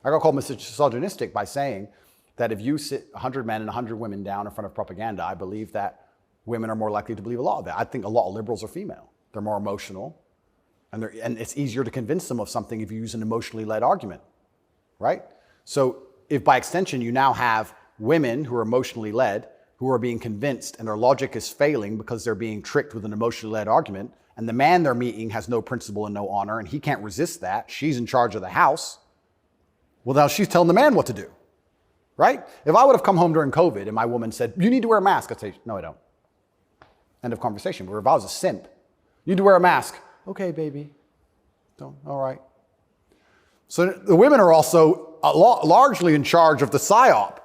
I got called misogynistic by saying that if you sit 100 men and 100 women down in front of propaganda, I believe that women are more likely to believe a lot of it. I think a lot of liberals are female. They're more emotional, and it's easier to convince them of something if you use an emotionally led argument, right? So if by extension you now have women who are emotionally led, who are being convinced and their logic is failing because they're being tricked with an emotionally led argument, and the man they're meeting has no principle and no honor, and he can't resist that, she's in charge of the house, well, now she's telling the man what to do, right? If I would have come home during COVID and my woman said, you need to wear a mask, I'd say, no, I don't. End of conversation. Where if I was a simp, you need to wear a mask. Okay, baby. Don't, all right. So the women are also largely in charge of the psyop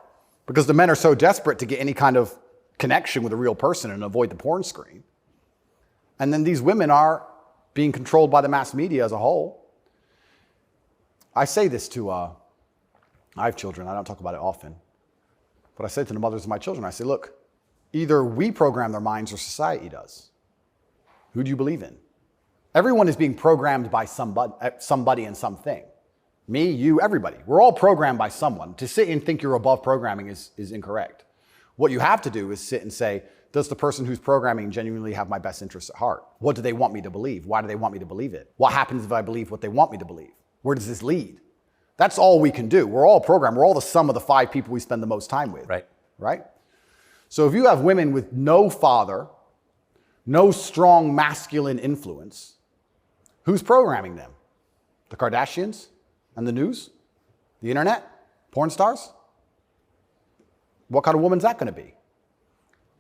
because the men are so desperate to get any kind of connection with a real person and avoid the porn screen. And then these women are being controlled by the mass media as a whole. I say this to, I have children, I don't talk about it often, but I say to the mothers of my children, I say, look, either we program their minds or society does. Who do you believe in? Everyone is being programmed by somebody and something. Me, you, everybody. We're all programmed by someone. To sit and think you're above programming is incorrect. What you have to do is sit and say, does the person who's programming genuinely have my best interests at heart? What do they want me to believe? Why do they want me to believe it? What happens if I believe what they want me to believe? Where does this lead? That's all we can do. We're all programmed. We're all the sum of the 5 people we spend the most time with. Right? So if you have women with no father, no strong masculine influence, who's programming them? The Kardashians and the news? The internet? Porn stars? What kind of woman's that going to be?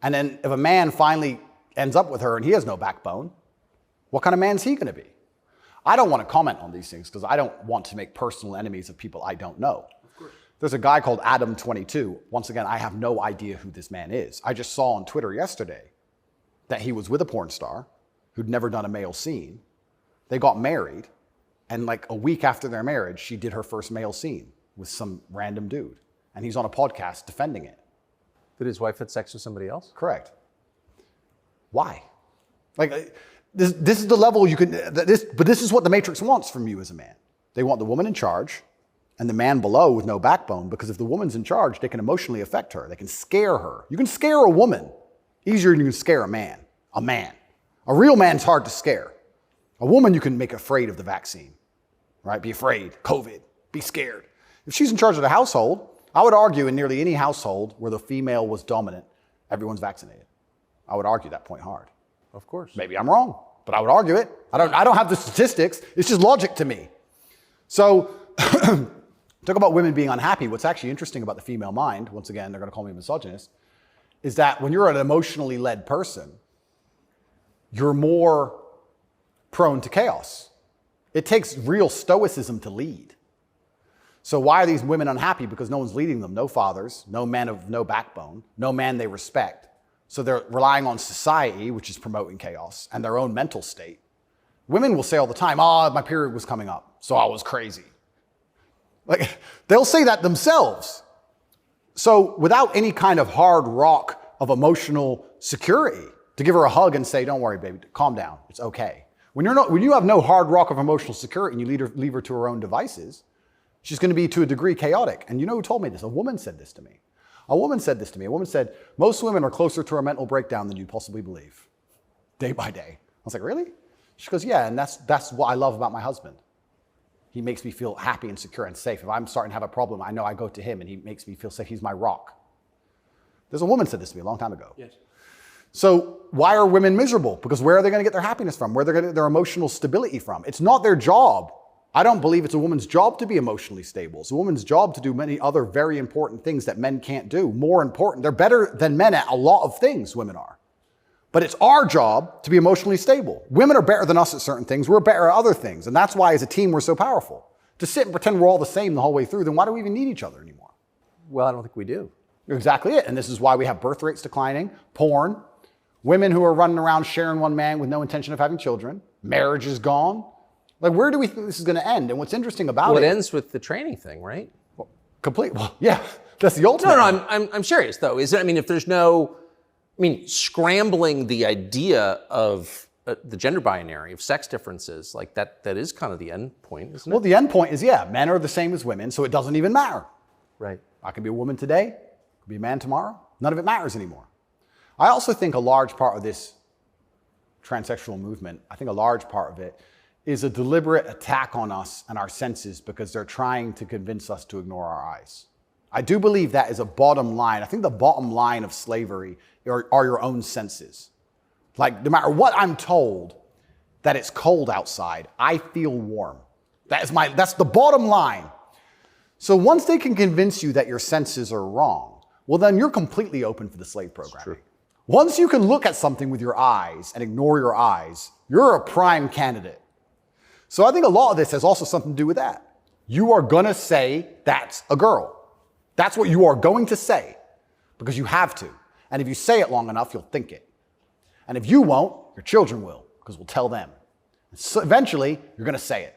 And then if a man finally ends up with her and he has no backbone, what kind of man is he going to be? I don't want to comment on these things because I don't want to make personal enemies of people I don't know. There's a guy called Adam22. Once again, I have no idea who this man is. I just saw on Twitter yesterday that he was with a porn star who'd never done a male scene. They got married, and like a week after their marriage, she did her first male scene with some random dude. And he's on a podcast defending it. Did his wife have sex with somebody else? Correct. Why? Like, this is the level you can, but this is what the Matrix wants from you as a man. They want the woman in charge and the man below with no backbone, because if the woman's in charge, they can emotionally affect her. They can scare her. You can scare a woman easier than you can scare a man. A man. A real man's hard to scare. A woman you can make afraid of the vaccine, right? Be afraid, COVID, be scared. If she's in charge of the household, I would argue in nearly any household where the female was dominant, everyone's vaccinated. I would argue that point hard. Of course. Maybe I'm wrong, but I would argue it. I don't have the statistics. It's just logic to me. So talk about women being unhappy. What's actually interesting about the female mind, once again, they're going to call me a misogynist, is that when you're an emotionally led person, you're more prone to chaos. It takes real stoicism to lead. So why are these women unhappy? Because no one's leading them. No fathers, no men of no backbone, no man they respect. So they're relying on society, which is promoting chaos, and their own mental state. Women will say all the time, my period was coming up, so I was crazy. Like, they'll say that themselves. So without any kind of hard rock of emotional security, to give her a hug and say, don't worry, baby, calm down, it's okay. When you have no hard rock of emotional security and you leave her to her own devices, she's going to be to a degree chaotic. And you know who told me this? A woman said this to me. A woman said this to me. A woman said, most women are closer to a mental breakdown than you possibly believe, day by day. I was like, really? She goes, yeah, and that's what I love about my husband. He makes me feel happy and secure and safe. If I'm starting to have a problem, I know I go to him and he makes me feel safe. He's my rock. There's a woman said this to me a long time ago. Yes. So why are women miserable? Because where are they going to get their happiness from? Where are they going to get their emotional stability from? It's not their job. I don't believe it's a woman's job to be emotionally stable. It's a woman's job to do many other very important things that men can't do. More important. They're better than men at a lot of things, women are. But it's our job to be emotionally stable. Women are better than us at certain things. We're better at other things. And that's why as a team, we're so powerful. To sit and pretend we're all the same the whole way through, then why do we even need each other anymore? Well, I don't think we do. Exactly it. And this is why we have birth rates declining, porn, women who are running around sharing one man with no intention of having children, marriage is gone. Like, where do we think this is going to end? And what's interesting about it ends with the training thing, right? Well, yeah, that's the ultimate. No, I'm serious though. If there's no, scrambling the idea of the gender binary of sex differences, like that is kind of the end point, isn't it? Well, the end point is, yeah, men are the same as women, so it doesn't even matter. Right. I can be a woman today, I can be a man tomorrow. None of it matters anymore. I also think a large part of this transsexual movement, I think a large part of it is a deliberate attack on us and our senses because they're trying to convince us to ignore our eyes. I do believe that is a bottom line. I think the bottom line of slavery are your own senses. Like, no matter what I'm told, that it's cold outside, I feel warm. That's the bottom line. So once they can convince you that your senses are wrong, well, then you're completely open for the slave programming. Once you can look at something with your eyes and ignore your eyes, you're a prime candidate. So I think a lot of this has also something to do with that. You are gonna say that's a girl. That's what you are going to say because you have to. And if you say it long enough, you'll think it. And if you won't, your children will because we'll tell them. So eventually, you're gonna say it.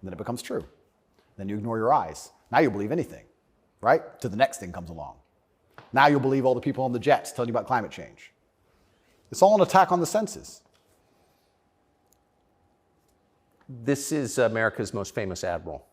And then it becomes true. Then you ignore your eyes. Now you'll believe anything, right? Till the next thing comes along. Now you'll believe all the people on the jets telling you about climate change. It's all an attack on the senses. This is America's most famous admiral.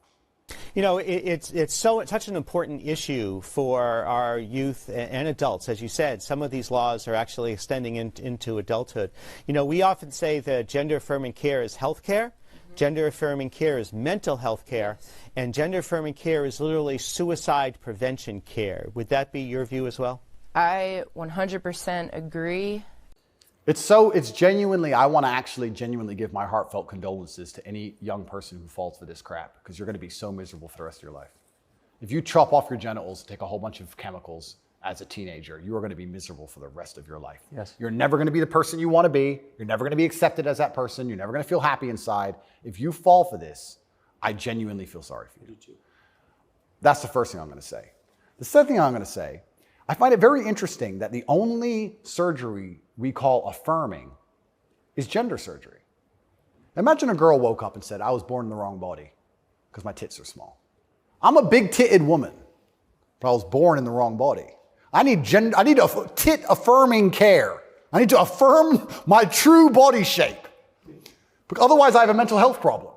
You know, it's such an important issue for our youth and adults. As you said, some of these laws are actually extending into adulthood. You know, we often say that gender-affirming care is health care. Gender-affirming care is mental health care, and gender-affirming care is literally suicide prevention care. Would that be your view as well? I 100% agree. It's genuinely, I want to actually genuinely give my heartfelt condolences to any young person who falls for this crap, because you're going to be so miserable for the rest of your life. If you chop off your genitals, take a whole bunch of chemicals as a teenager, you are going to be miserable for the rest of your life. Yes. You're never going to be the person you want to be. You're never going to be accepted as that person. You're never going to feel happy inside. If you fall for this, I genuinely feel sorry for you. That's the first thing I'm going to say. The second thing I'm going to say, I find it very interesting that the only surgery we call affirming is gender surgery. Imagine a girl woke up and said, I was born in the wrong body because my tits are small. I'm a big-titted woman, but I was born in the wrong body. I need tit affirming care. I need to affirm my true body shape. Because otherwise I have a mental health problem.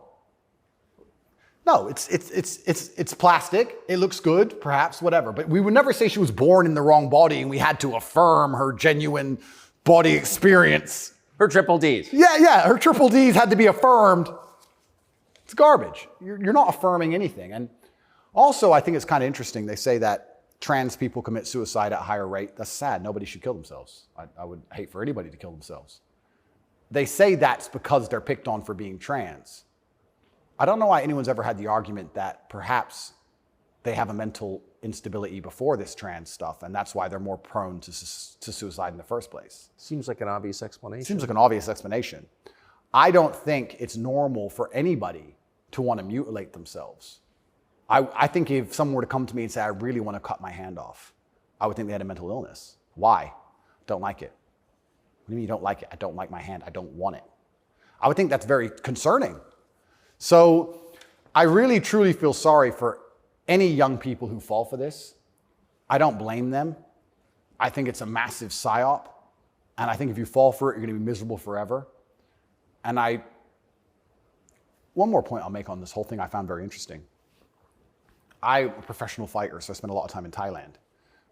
No, it's plastic. It looks good, perhaps, whatever. But we would never say she was born in the wrong body and we had to affirm her genuine body experience. Her triple Ds. Yeah, her triple Ds had to be affirmed. It's garbage. You're not affirming anything. And also, I think it's kind of interesting. They say that trans people commit suicide at a higher rate. That's sad. Nobody should kill themselves. I would hate for anybody to kill themselves. They say that's because they're picked on for being trans. I don't know why anyone's ever had the argument that perhaps they have a mental instability before this trans stuff, and that's why they're more prone to suicide in the first place. Seems like an obvious explanation. Seems like an obvious explanation. I don't think it's normal for anybody to want to mutilate themselves. I think if someone were to come to me and say, I really want to cut my hand off, I would think they had a mental illness. Why? Don't like it. What do you mean you don't like it? I don't like my hand. I don't want it. I would think that's very concerning. So I really, truly feel sorry for any young people who fall for this. I don't blame them. I think it's a massive psyop. And I think if you fall for it, you're going to be miserable forever. And one more point I'll make on this whole thing I found very interesting. I'm a professional fighter, so I spent a lot of time in Thailand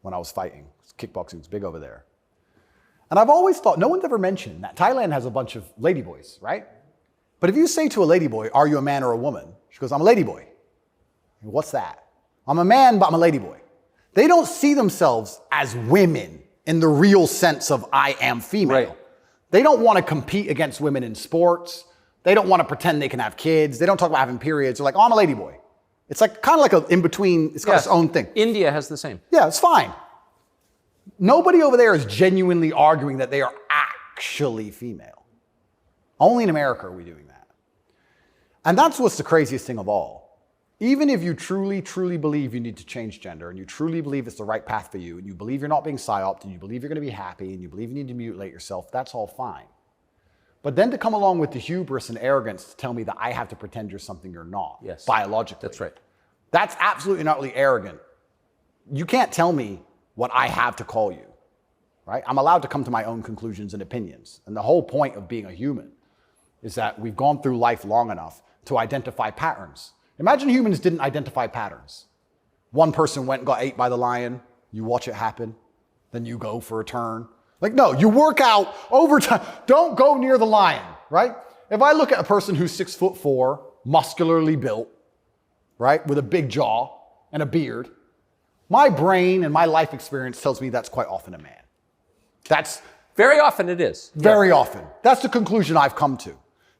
when I was fighting. Kickboxing was big over there. And I've always thought, no one's ever mentioned that Thailand has a bunch of ladyboys, right? But if you say to a ladyboy, are you a man or a woman? She goes, I'm a ladyboy. What's that? I'm a man, but I'm a ladyboy. They don't see themselves as women in the real sense of I am female. Right. They don't want to compete against women in sports. They don't want to pretend they can have kids. They don't talk about having periods. They're like, oh, I'm a ladyboy. It's like kind of like an in-between, it's got its own thing. India has the same. Yeah, it's fine. Nobody over there is genuinely arguing that they are actually female. Only in America are we doing that. And that's what's the craziest thing of all. Even if you truly, truly believe you need to change gender, and you truly believe it's the right path for you, and you believe you're not being psyoped, and you believe you're going to be happy, and you believe you need to mutilate yourself, that's all fine. But then to come along with the hubris and arrogance to tell me that I have to pretend you're something you're not, yes, biologically. That's right. That's absolutely not really arrogant. You can't tell me what I have to call you. right? I'm allowed to come to my own conclusions and opinions. And the whole point of being a human is that we've gone through life long enough to identify patterns. Imagine humans didn't identify patterns. One person went and got ate by the lion. You watch it happen. Then you go for a turn. Like, no, you work out over time. Don't go near the lion, right? If I look at a person who's 6'4", muscularly built, right, with a big jaw and a beard, my brain and my life experience tells me that's quite often a man. That's Very often it is. very often. That's the conclusion I've come to.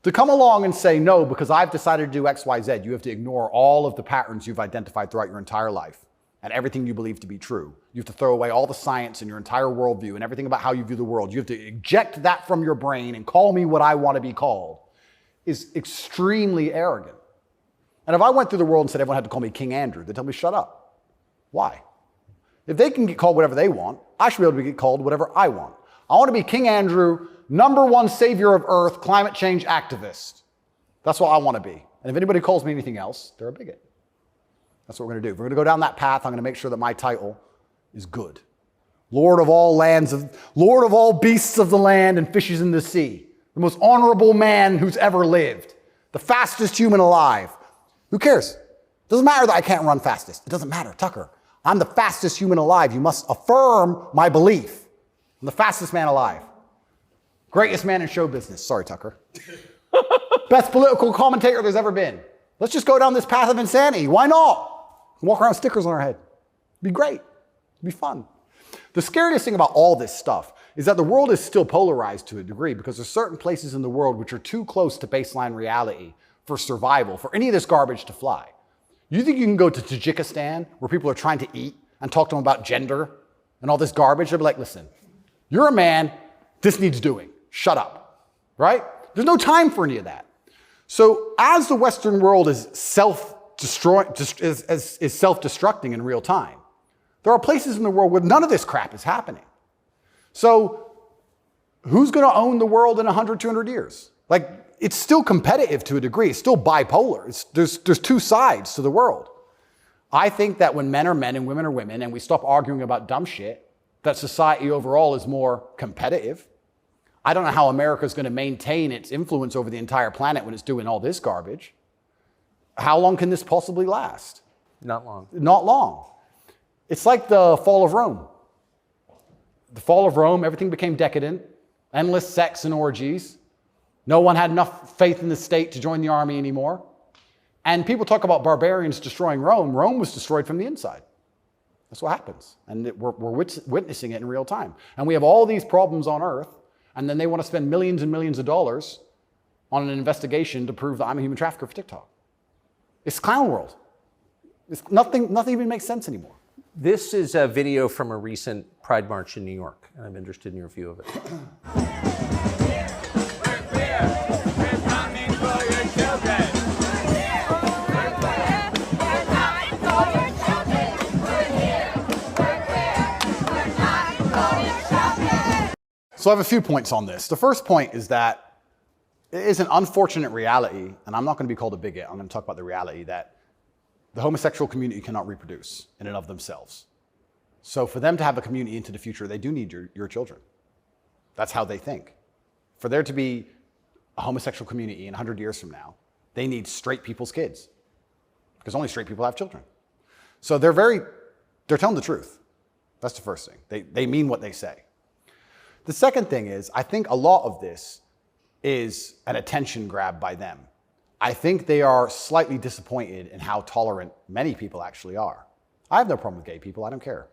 To come along and say, no, because I've decided to do X, Y, Z, you have to ignore all of the patterns you've identified throughout your entire life and everything you believe to be true. You have to throw away all the science and your entire worldview and everything about how you view the world. You have to eject that from your brain and call me what I want to be called, is extremely arrogant. And if I went through the world and said everyone had to call me King Andrew, they'd tell me, shut up. Why? If they can get called whatever they want, I should be able to get called whatever I want. I want to be King Andrew, #1 savior of Earth, climate change activist. That's what I want to be. And if anybody calls me anything else, they're a bigot. That's what we're going to do. If we're going to go down that path, I'm going to make sure that my title is good. Lord of all beasts of the land and fishes in the sea. The most honorable man who's ever lived. The fastest human alive. Who cares? Doesn't matter that I can't run fastest. It doesn't matter. Tucker, I'm the fastest human alive. You must affirm my belief. I'm the fastest man alive. Greatest man in show business. Sorry, Tucker. Best political commentator there's ever been. Let's just go down this path of insanity. Why not? Walk around with stickers on our head. It'd be great. It'd be fun. The scariest thing about all this stuff is that the world is still polarized to a degree because there's certain places in the world which are too close to baseline reality for survival, for any of this garbage to fly. You think you can go to Tajikistan where people are trying to eat and talk to them about gender and all this garbage? They'll be like, listen, you're a man, this needs doing. Shut up, right? There's no time for any of that. So as the Western world is self-destructing in real time, there are places in the world where none of this crap is happening. So who's going to own the world in 100, 200 years? Like, it's still competitive to a degree. It's still bipolar. There's two sides to the world. I think that when men are men and women are women and we stop arguing about dumb shit, that society overall is more competitive. I don't know how America's going to maintain its influence over the entire planet when it's doing all this garbage. How long can this possibly last? Not long. Not long. It's like the fall of Rome. The fall of Rome, everything became decadent, endless sex and orgies. No one had enough faith in the state to join the army anymore. And people talk about barbarians destroying Rome. Rome was destroyed from the inside. That's what happens. And we're witnessing it in real time. And we have all these problems on Earth, and then they want to spend millions and millions of dollars on an investigation to prove that I'm a human trafficker for TikTok. It's clown world. Nothing even makes sense anymore. This is a video from a recent Pride March in New York, and I'm interested in your view of it. So I have a few points on this. The first point is that it is an unfortunate reality, and I'm not going to be called a bigot. I'm going to talk about the reality that the homosexual community cannot reproduce in and of themselves. So for them to have a community into the future, they do need your children. That's how they think. For there to be a homosexual community in 100 years from now, they need straight people's kids, because only straight people have children. So they're telling the truth. That's the first thing. They mean what they say. The second thing is, I think a lot of this is an attention grab by them. I think they are slightly disappointed in how tolerant many people actually are. I have no problem with gay people. I don't care.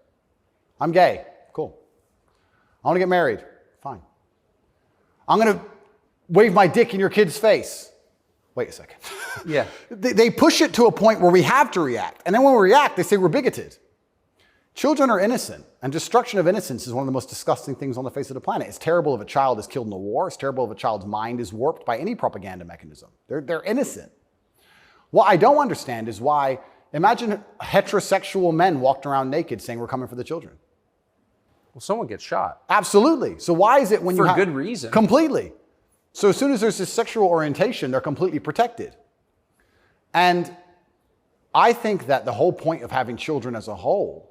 I'm gay. Cool. I want to get married. Fine. I'm going to wave my dick in your kid's face. Wait a second. Yeah. They push it to a point where we have to react. And then when we react, they say we're bigoted. Children are innocent, and destruction of innocence is one of the most disgusting things on the face of the planet. It's terrible if a child is killed in a war. It's terrible if a child's mind is warped by any propaganda mechanism. They're innocent. What I don't understand is why, imagine heterosexual men walked around naked saying we're coming for the children. Well, someone gets shot. Absolutely. So why is it when For good reason. Completely. So as soon as there's this sexual orientation, they're completely protected. And I think that the whole point of having children as a whole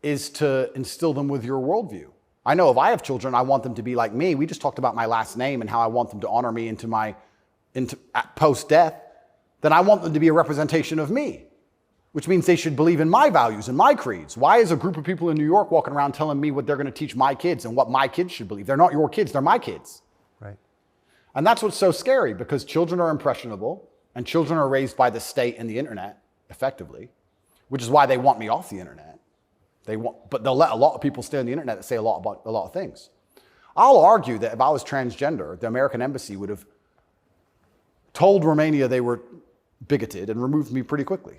is to instill them with your worldview. I know if I have children, I want them to be like me. We just talked about my last name and how I want them to honor me into post-death. Then I want them to be a representation of me, which means they should believe in my values and my creeds. Why is a group of people in New York walking around telling me what they're going to teach my kids and what my kids should believe? They're not your kids, they're my kids. Right. And that's what's so scary, because children are impressionable and children are raised by the state and the internet effectively, which is why they want me off the internet. But they'll let a lot of people stay on the internet that say a lot about a lot of things. I'll argue that if I was transgender, the American embassy would have told Romania they were bigoted and removed me pretty quickly.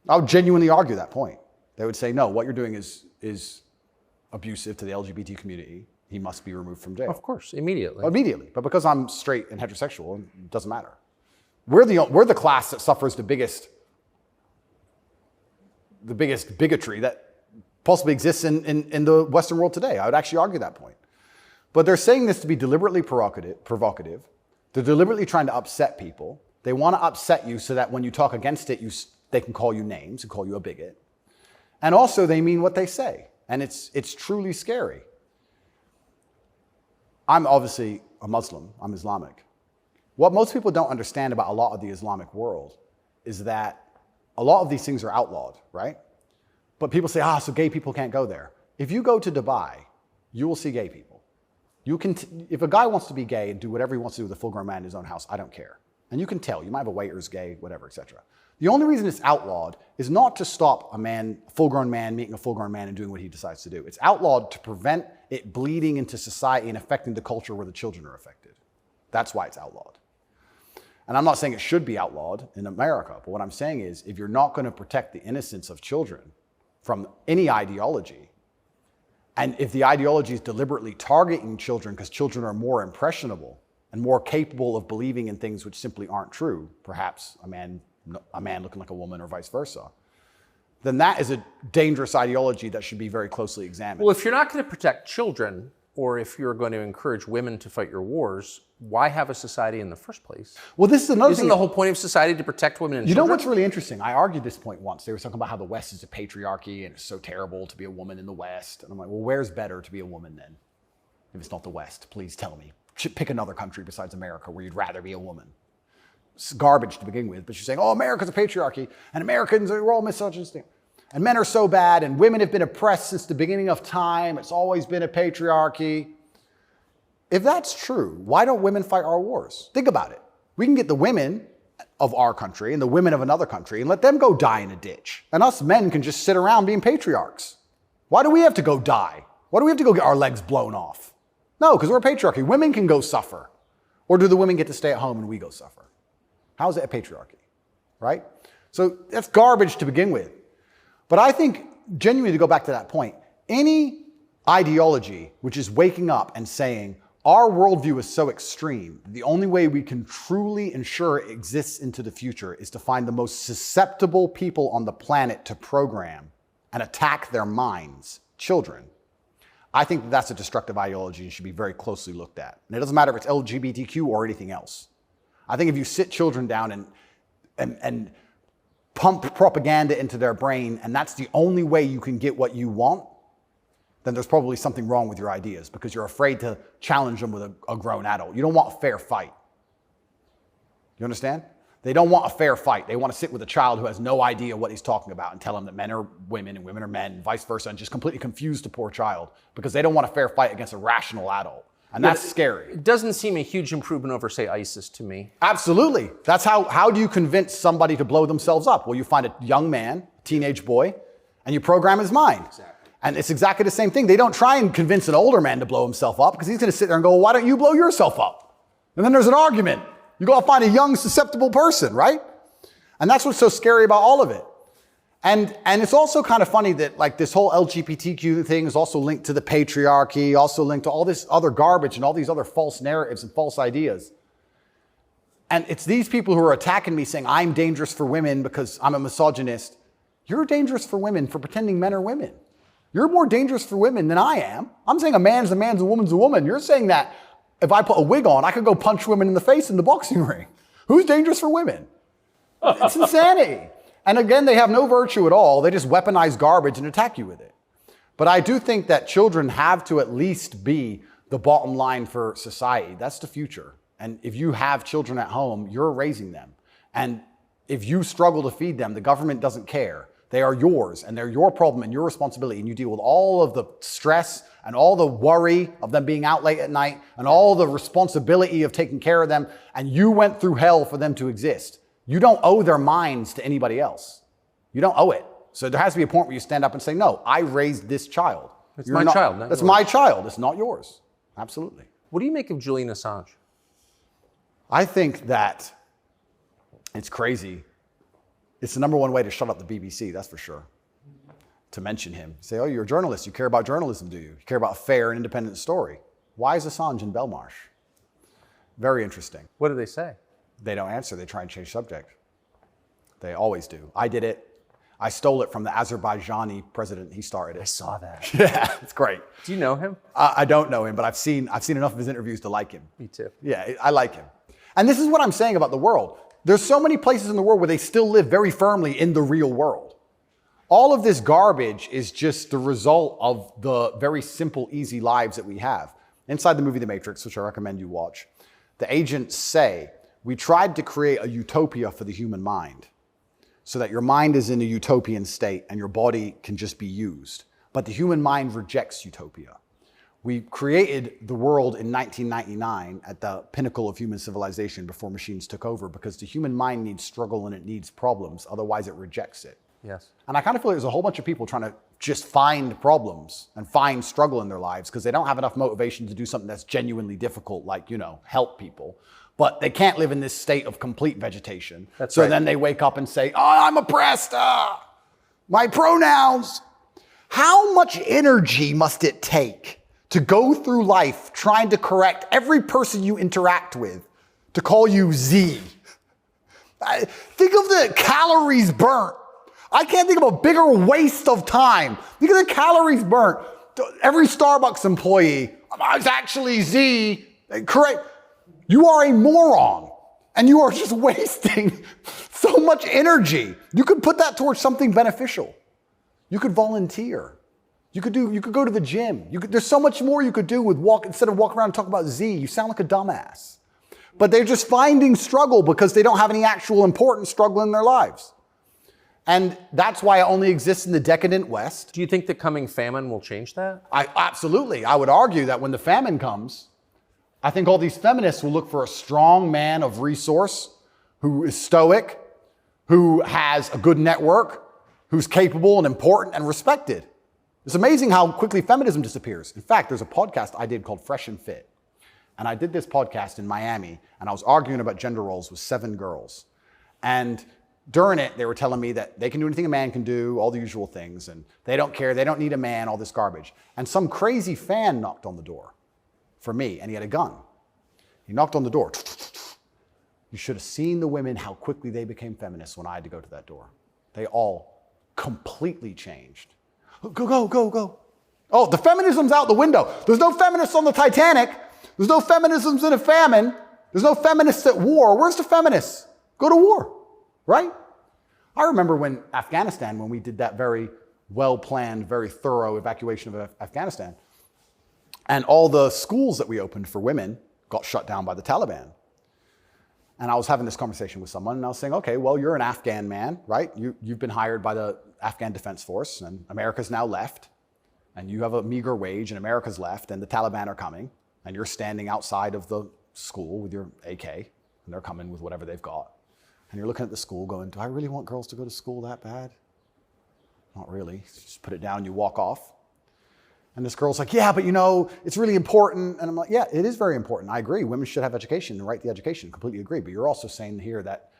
I would genuinely argue that point. They would say, no, what you're doing is abusive to the LGBT community. He must be removed from jail. Of course, immediately. Immediately. But because I'm straight and heterosexual, it doesn't matter. We're the class that suffers the biggest bigotry that possibly exists in the Western world today. I would actually argue that point. But they're saying this to be deliberately provocative. They're deliberately trying to upset people. They want to upset you so that when you talk against it, they can call you names and call you a bigot. And also they mean what they say. And it's truly scary. I'm obviously a Muslim. I'm Islamic. What most people don't understand about a lot of the Islamic world is that a lot of these things are outlawed, right? But people say, so gay people can't go there. If you go to Dubai, you will see gay people. If a guy wants to be gay and do whatever he wants to do with a full-grown man in his own house, I don't care. And you can tell. You might have a waiter's gay, whatever, etc. The only reason it's outlawed is not to stop a full-grown man meeting a full-grown man and doing what he decides to do. It's outlawed to prevent it bleeding into society and affecting the culture where the children are affected. That's why it's outlawed. And I'm not saying it should be outlawed in America, but what I'm saying is if you're not going to protect the innocence of children from any ideology, and if the ideology is deliberately targeting children because children are more impressionable and more capable of believing in things which simply aren't true, perhaps a man looking like a woman or vice versa, then that is a dangerous ideology that should be very closely examined. Well, if you're not going to protect children, or if you're going to encourage women to fight your wars, why have a society in the first place? Well, this is another thing. Isn't the whole point of society to protect women and children? You know what's really interesting? I argued this point once. They were talking about how the West is a patriarchy and it's so terrible to be a woman in the West. And I'm like, well, where's better to be a woman then? If it's not the West, please tell me. Pick another country besides America where you'd rather be a woman. It's garbage to begin with, but you're saying, America's a patriarchy and Americans are all misogynistic. And men are so bad and women have been oppressed since the beginning of time. It's always been a patriarchy. If that's true, why don't women fight our wars? Think about it. We can get the women of our country and the women of another country and let them go die in a ditch. And us men can just sit around being patriarchs. Why do we have to go die? Why do we have to go get our legs blown off? No, because we're a patriarchy. Women can go suffer. Or do the women get to stay at home and we go suffer? How is it a patriarchy? Right? So that's garbage to begin with. But I think, genuinely to go back to that point, any ideology which is waking up and saying, our worldview is so extreme, the only way we can truly ensure it exists into the future is to find the most susceptible people on the planet to program and attack their minds, children. I think that's a destructive ideology and should be very closely looked at. And it doesn't matter if it's LGBTQ or anything else. I think if you sit children down and pump propaganda into their brain, and that's the only way you can get what you want, then there's probably something wrong with your ideas because you're afraid to challenge them with a grown adult. You don't want a fair fight. You understand? They don't want a fair fight. They want to sit with a child who has no idea what he's talking about and tell him that men are women and women are men, and vice versa, and just completely confuse the poor child because they don't want a fair fight against a rational adult. And that's scary. It doesn't seem a huge improvement over, say, ISIS to me. Absolutely. That's how do you convince somebody to blow themselves up? Well, you find a young man, teenage boy, and you program his mind. Exactly. And it's exactly the same thing. They don't try and convince an older man to blow himself up because he's going to sit there and go, well, why don't you blow yourself up? And then there's an argument. You go find a young, susceptible person, right? And that's what's so scary about all of it. And it's also kind of funny that like this whole LGBTQ thing is also linked to the patriarchy, also linked to all this other garbage and all these other false narratives and false ideas. And it's these people who are attacking me saying I'm dangerous for women because I'm a misogynist. You're dangerous for women for pretending men are women. You're more dangerous for women than I am. I'm saying a man's a man's, a woman's a woman. You're saying that if I put a wig on, I could go punch women in the face in the boxing ring. Who's dangerous for women? It's insanity. And again, they have no virtue at all. They just weaponize garbage and attack you with it. But I do think that children have to at least be the bottom line for society. That's the future. And if you have children at home, you're raising them. And if you struggle to feed them, the government doesn't care. They are yours, and they're your problem and your responsibility, and you deal with all of the stress and all the worry of them being out late at night and all the responsibility of taking care of them, and you went through hell for them to exist. You don't owe their minds to anybody else. You don't owe it. So there has to be a point where you stand up and say, no, I raised this child. It's my child, not That's yours. my child. It's not yours. Absolutely. What do you make of Julian Assange? I think that it's crazy. It's the number one way to shut up the BBC, that's for sure. To mention him. Say, oh, you're a journalist. You care about journalism, do you? You care about a fair and independent story. Why is Assange in Belmarsh? Very interesting. What do they say? They don't answer. They try and change subject. They always do. I did it. I stole it from the Azerbaijani president. He started it. I saw that. Yeah, it's great. Do you know him? I don't know him, but I've seen enough of his interviews to like him. Me too. Yeah, I like him. And this is what I'm saying about the world. There's so many places in the world where they still live very firmly in the real world. All of this garbage is just the result of the very simple, easy lives that we have. Inside the movie The Matrix, which I recommend you watch, the agents say, we tried to create a utopia for the human mind so that your mind is in a utopian state and your body can just be used. But the human mind rejects utopia. We created the world in 1999 at the pinnacle of human civilization before machines took over because the human mind needs struggle and it needs problems. Otherwise, it rejects it. Yes. And I kind of feel like there's a whole bunch of people trying to just find problems and find struggle in their lives because they don't have enough motivation to do something that's genuinely difficult, like, help people. But they can't live in this state of complete vegetation. That's so right. then they wake up and say, oh, I'm oppressed. My pronouns. How much energy must it take to go through life trying to correct every person you interact with to call you Z? Think of the calories burnt. I can't think of a bigger waste of time. Think of the calories burnt. Every Starbucks employee, it's actually Z. Correct. You are a moron and you are just wasting so much energy. You could put that towards something beneficial. You could volunteer. You could go to the gym. There's so much more you could do with instead of walking around and talking about Z. You sound like a dumbass. But they're just finding struggle because they don't have any actual important struggle in their lives. And that's why it only exists in the decadent West. Do you think the coming famine will change that? Absolutely. I would argue that when the famine comes, I think all these feminists will look for a strong man of resource who is stoic, who has a good network, who's capable and important and respected. It's amazing how quickly feminism disappears. In fact, there's a podcast I did called Fresh and Fit. And I did this podcast in Miami, and I was arguing about gender roles with 7 girls. And during it, they were telling me that they can do anything a man can do, all the usual things, and they don't care, they don't need a man, all this garbage. And some crazy fan knocked on the door for me, and he had a gun. He knocked on the door. You should have seen the women, how quickly they became feminists when I had to go to that door. They all completely changed. Go. Oh, the feminism's out the window. There's no feminists on the Titanic. There's no feminisms in a famine. There's no feminists at war. Where's the feminists? Go to war, right? I remember when we did that very well-planned, very thorough evacuation of Afghanistan, and all the schools that we opened for women got shut down by the Taliban. And I was having this conversation with someone, and I was saying, okay, well, you're an Afghan man, right? You've been hired by the Afghan Defense Force, and America's now left, and you have a meager wage, and America's left, and the Taliban are coming, and you're standing outside of the school with your AK, and they're coming with whatever they've got. And you're looking at the school going, do I really want girls to go to school that bad? Not really. Just put it down, you walk off. And this girl's like, yeah, but it's really important. And I'm like, yeah, it is very important. I agree. Women should have education and right the education. Completely agree. But you're also saying here that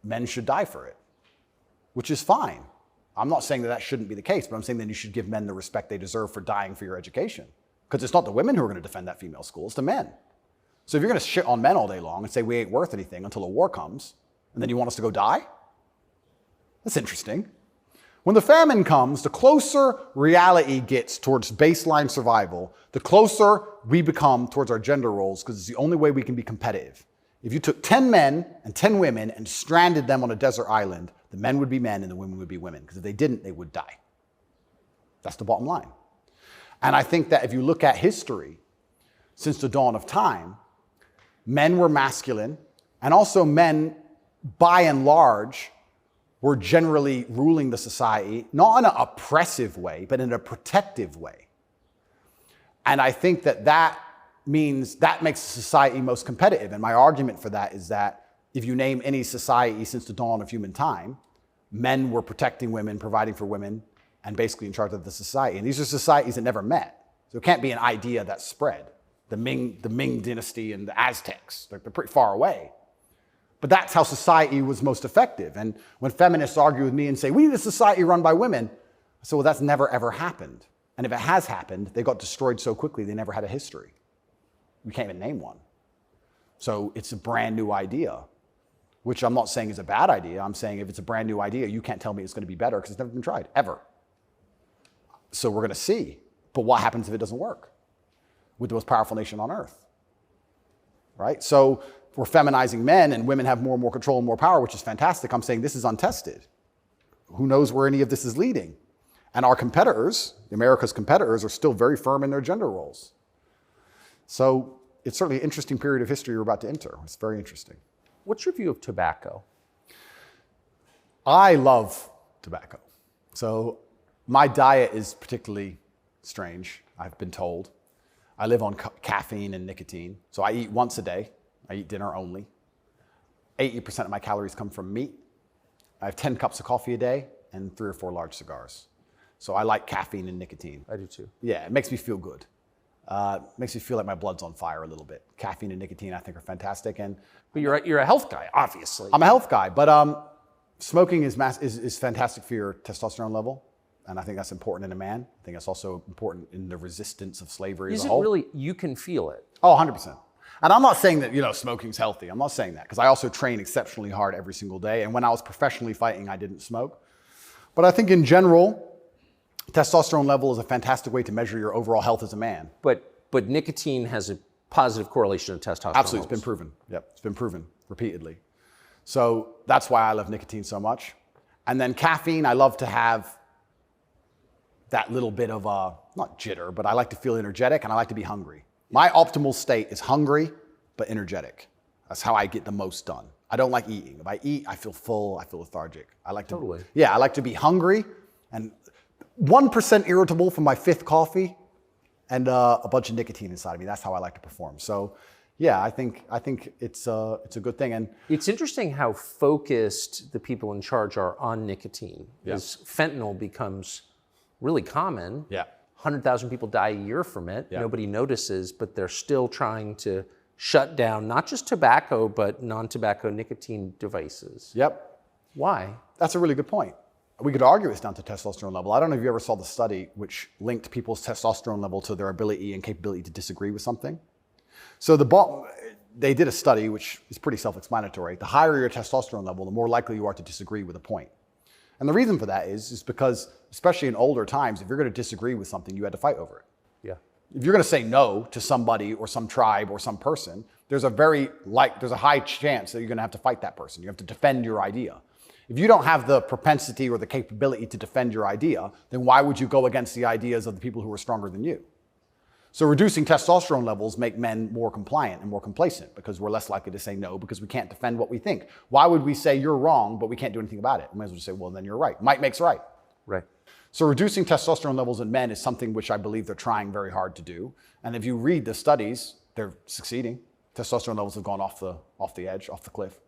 men should die for it, which is fine. I'm not saying that shouldn't be the case, but I'm saying that you should give men the respect they deserve for dying for your education. Because it's not the women who are going to defend that female school, it's the men. So if you're going to shit on men all day long and say we ain't worth anything until a war comes, and then you want us to go die? That's interesting. When the famine comes, the closer reality gets towards baseline survival, the closer we become towards our gender roles, because it's the only way we can be competitive. If you took 10 men and 10 women and stranded them on a desert island, the men would be men and the women would be women, because if they didn't, they would die. That's the bottom line. And I think that if you look at history, since the dawn of time, men were masculine, and also men, by and large, were generally ruling the society, not in an oppressive way, but in a protective way. And I think that means that makes society most competitive. And my argument for that is that if you name any society since the dawn of human time, men were protecting women, providing for women, and basically in charge of the society. And these are societies that never met. So it can't be an idea that spread. The Ming dynasty and the Aztecs, they're pretty far away. But that's how society was most effective. And when feminists argue with me and say, we need a society run by women, I say, well, that's never, ever happened. And if it has happened, they got destroyed so quickly, they never had a history. We can't even name one. So it's a brand new idea, which I'm not saying is a bad idea. I'm saying if it's a brand new idea, you can't tell me it's going to be better because it's never been tried, ever. So we're going to see. But what happens if it doesn't work with the most powerful nation on earth? Right? So we're feminizing men and women have more and more control and more power, which is fantastic. I'm saying this is untested. Who knows where any of this is leading? And our competitors, America's competitors, are still very firm in their gender roles. So it's certainly an interesting period of history we're about to enter. It's very interesting. What's your view of tobacco? I love tobacco. So my diet is particularly strange, I've been told. I live on caffeine and nicotine. So I eat once a day. I eat dinner only. 80% of my calories come from meat. I have 10 cups of coffee a day and 3 or 4 large cigars. So I like caffeine and nicotine. I do too. Yeah, it makes me feel good. Makes me feel like my blood's on fire a little bit. Caffeine and nicotine, I think, are fantastic. But you're a health guy, obviously. I'm a health guy, but smoking is fantastic for your testosterone level, and I think that's important in a man. I think that's also important in the resistance of slavery as a whole. Is it really? You can feel it. Oh, 100%. And I'm not saying that, smoking's healthy. I'm not saying that, because I also train exceptionally hard every single day, and when I was professionally fighting, I didn't smoke. But I think in general, testosterone level is a fantastic way to measure your overall health as a man. But nicotine has a positive correlation to testosterone. Absolutely, levels. it's been proven. Yep, it's been proven repeatedly. So that's why I love nicotine so much. And then caffeine, I love to have that little bit of not jitter, but I like to feel energetic and I like to be hungry. My optimal state is hungry, but energetic. That's how I get the most done. I don't like eating. If I eat, I feel full, I feel lethargic. I like to, Totally. Yeah, I like to be hungry and 1% irritable from my 5th coffee and a bunch of nicotine inside of me. That's how I like to perform. So yeah, I think it's a good thing. And it's interesting how focused the people in charge are on nicotine. As fentanyl becomes really common. Yeah. 100,000 people die a year from it. Yeah. Nobody notices, but they're still trying to shut down not just tobacco, but non-tobacco nicotine devices. Yep. Why? That's a really good point. We could argue it's down to testosterone level. I don't know if you ever saw the study which linked people's testosterone level to their ability and capability to disagree with something. So they did a study which is pretty self-explanatory. The higher your testosterone level, the more likely you are to disagree with a point. And the reason for that is because, especially in older times, if you're going to disagree with something, you had to fight over it. Yeah. If you're going to say no to somebody or some tribe or some person, there's a high chance that you're going to have to fight that person. You have to defend your idea. If you don't have the propensity or the capability to defend your idea, then why would you go against the ideas of the people who are stronger than you? So reducing testosterone levels make men more compliant and more complacent because we're less likely to say no because we can't defend what we think. Why would we say you're wrong, but we can't do anything about it? We might as well say, well, then you're right. Might makes right. Right. So reducing testosterone levels in men is something which I believe they're trying very hard to do. And if you read the studies, they're succeeding. Testosterone levels have gone off the edge, off the cliff.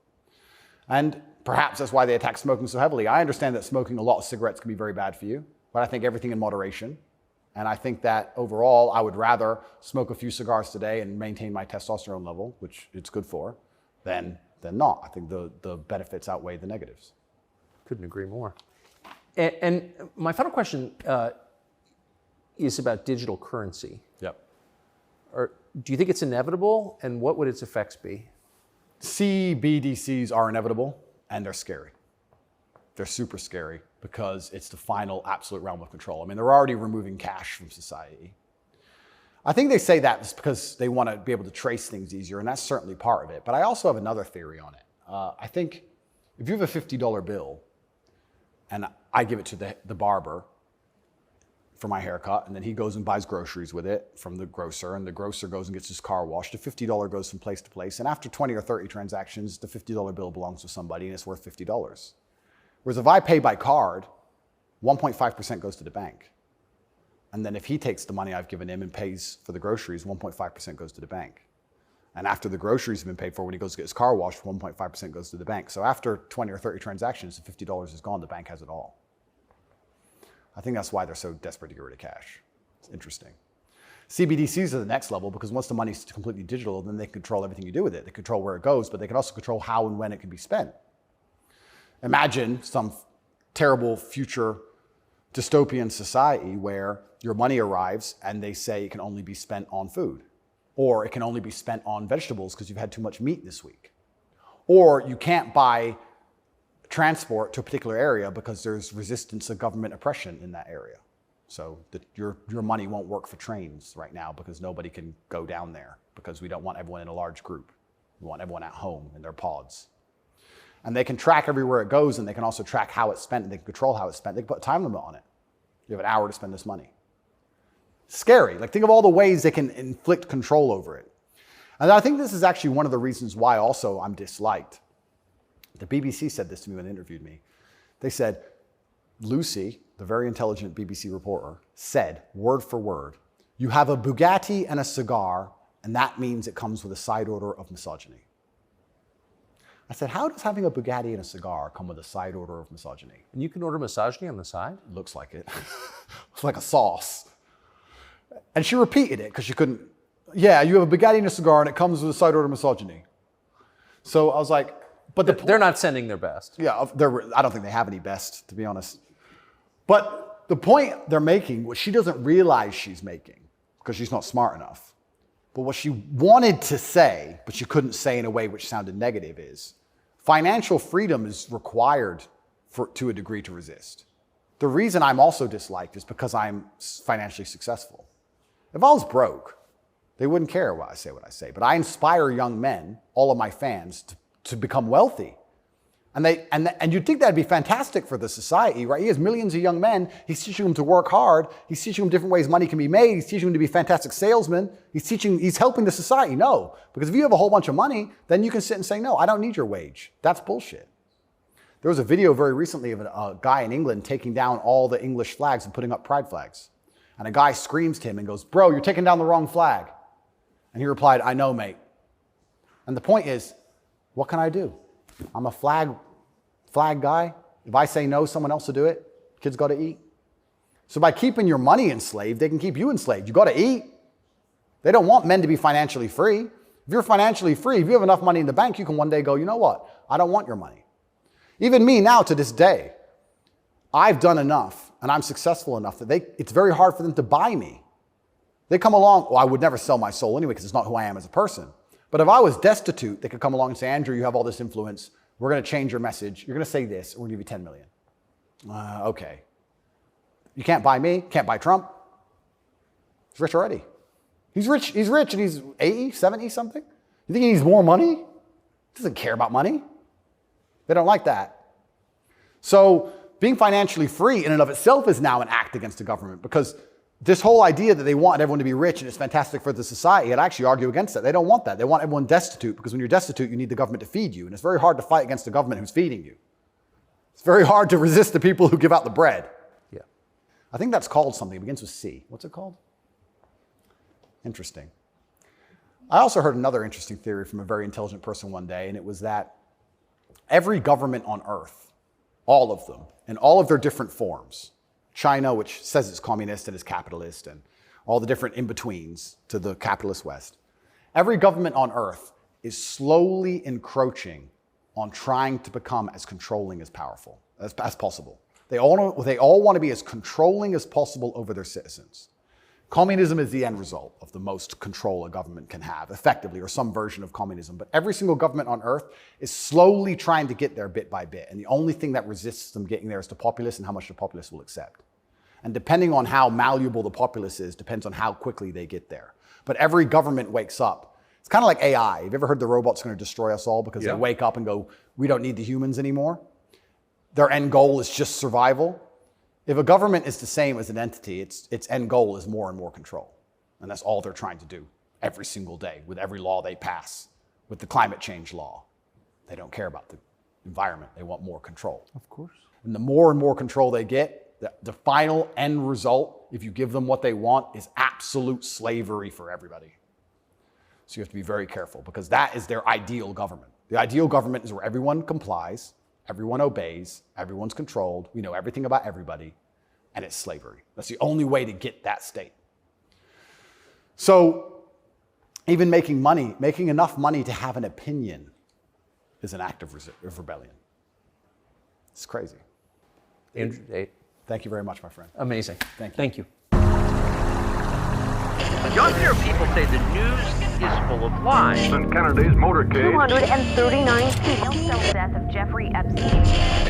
And perhaps that's why they attack smoking so heavily. I understand that smoking a lot of cigarettes can be very bad for you, but I think everything in moderation. And I think that overall, I would rather smoke a few cigars today and maintain my testosterone level, which it's good for, than not. I think the benefits outweigh the negatives. Couldn't agree more. And my final question is about digital currency. Yep. Do you think it's inevitable, and what would its effects be? CBDCs are inevitable, and they're scary. They're super scary because it's the final absolute realm of control. I mean, they're already removing cash from society. I think they say that just because they want to be able to trace things easier, and that's certainly part of it. But I also have another theory on it. I think if you have a $50 bill and I give it to the barber, for my haircut, and then he goes and buys groceries with it from the grocer, and the grocer goes and gets his car washed. The $50 goes from place to place, and after 20 or 30 transactions, the $50 bill belongs to somebody, and it's worth $50. Whereas if I pay by card, 1.5% goes to the bank. And then if he takes the money I've given him and pays for the groceries, 1.5% goes to the bank. And after the groceries have been paid for, when he goes to get his car washed, 1.5% goes to the bank. So after 20 or 30 transactions, the $50 is gone, the bank has it all. I think that's why they're so desperate to get rid of cash. It's interesting. CBDCs are the next level because once the money's completely digital, then they control everything you do with it. They control where it goes, but they can also control how and when it can be spent. Imagine some terrible future dystopian society where your money arrives and they say it can only be spent on food, or it can only be spent on vegetables because you've had too much meat this week, or you can't buy transport to a particular area because there's resistance of government oppression in that area. So your money won't work for trains right now because nobody can go down there because we don't want everyone in a large group. We want everyone at home in their pods. And they can track everywhere it goes, and they can also track how it's spent, and they can control how it's spent. They can put a time limit on it. You have an hour to spend this money. Scary. Like, think of all the ways they can inflict control over it. And I think this is actually one of the reasons why also I'm disliked. The BBC said this to me when they interviewed me. They said, Lucy, the very intelligent BBC reporter, said, word for word, you have a Bugatti and a cigar, and that means it comes with a side order of misogyny. I said, how does having a Bugatti and a cigar come with a side order of misogyny? And you can order misogyny on the side? Looks like it. It's like a sauce. And she repeated it because she couldn't. Yeah, you have a Bugatti and a cigar, and it comes with a side order of misogyny. So I was like, but they're not sending their best. Yeah, I don't think they have any best, to be honest. But the point they're making, what she doesn't realize she's making, because she's not smart enough, but what she wanted to say, but she couldn't say in a way which sounded negative, is financial freedom is required to a degree to resist. The reason I'm also disliked is because I'm financially successful. If I was broke, they wouldn't care what I say. But I inspire young men, all of my fans, to become wealthy. And you'd think that'd be fantastic for the society, right? He has millions of young men. He's teaching them to work hard. He's teaching them different ways money can be made. He's teaching them to be fantastic salesmen. He's helping the society. No, because if you have a whole bunch of money, then you can sit and say, no, I don't need your wage. That's bullshit. There was a video very recently of a guy in England taking down all the English flags and putting up pride flags. And a guy screams to him and goes, bro, you're taking down the wrong flag. And he replied, I know, mate. And the point is, what can I do? I'm a flag guy. If I say no, someone else will do it. Kids got to eat. So by keeping your money enslaved, they can keep you enslaved. You got to eat. They don't want men to be financially free. If you're financially free, if you have enough money in the bank, you can one day go, you know what? I don't want your money. Even me now to this day, I've done enough and I'm successful enough that it's very hard for them to buy me. They come along, well, I would never sell my soul anyway because it's not who I am as a person. But if I was destitute, they could come along and say, Andrew, you have all this influence. We're going to change your message. You're going to say this. We're going to give you 10 million. Okay. You can't buy me. Can't buy Trump. He's rich already. He's rich and he's 80, 70 something. You think he needs more money? He doesn't care about money. They don't like that. So being financially free in and of itself is now an act against the government because this whole idea that they want everyone to be rich and it's fantastic for the society, I'd actually argue against that. They don't want that. They want everyone destitute because when you're destitute, you need the government to feed you. And it's very hard to fight against the government who's feeding you. It's very hard to resist the people who give out the bread. Yeah. I think that's called something. It begins with C. What's it called? Interesting. I also heard another interesting theory from a very intelligent person one day, and it was that every government on earth, all of them, in all of their different forms, China, which says it's communist and is capitalist, and all the different in-betweens to the capitalist West. Every government on earth is slowly encroaching on trying to become as controlling as powerful as possible. They all want to be as controlling as possible over their citizens. Communism is the end result of the most control a government can have, effectively, or some version of communism. But every single government on earth is slowly trying to get there bit by bit. And the only thing that resists them getting there is the populace and how much the populace will accept. And depending on how malleable the populace is, depends on how quickly they get there. But every government wakes up. It's kind of like AI. Have you ever heard the robot's going to destroy us all because they wake up and go, we don't need the humans anymore? Their end goal is just survival. If a government is the same as an entity, its end goal is more and more control. And that's all they're trying to do every single day with every law they pass, with the climate change law. They don't care about the environment. They want more control. Of course. And the more and more control they get, the final end result, if you give them what they want, is absolute slavery for everybody. So you have to be very careful because that is their ideal government. The ideal government is where everyone complies, everyone obeys, everyone's controlled, we know everything about everybody, and it's slavery. That's the only way to get that state. So even making enough money to have an opinion is an act of rebellion. It's crazy. Andrew Tate. Thank you very much, my friend. Amazing. Thank you. Thank you. You often hear people say the news is full of lies. Kennedy's motorcade. 239 people. The death of Jeffrey Epstein.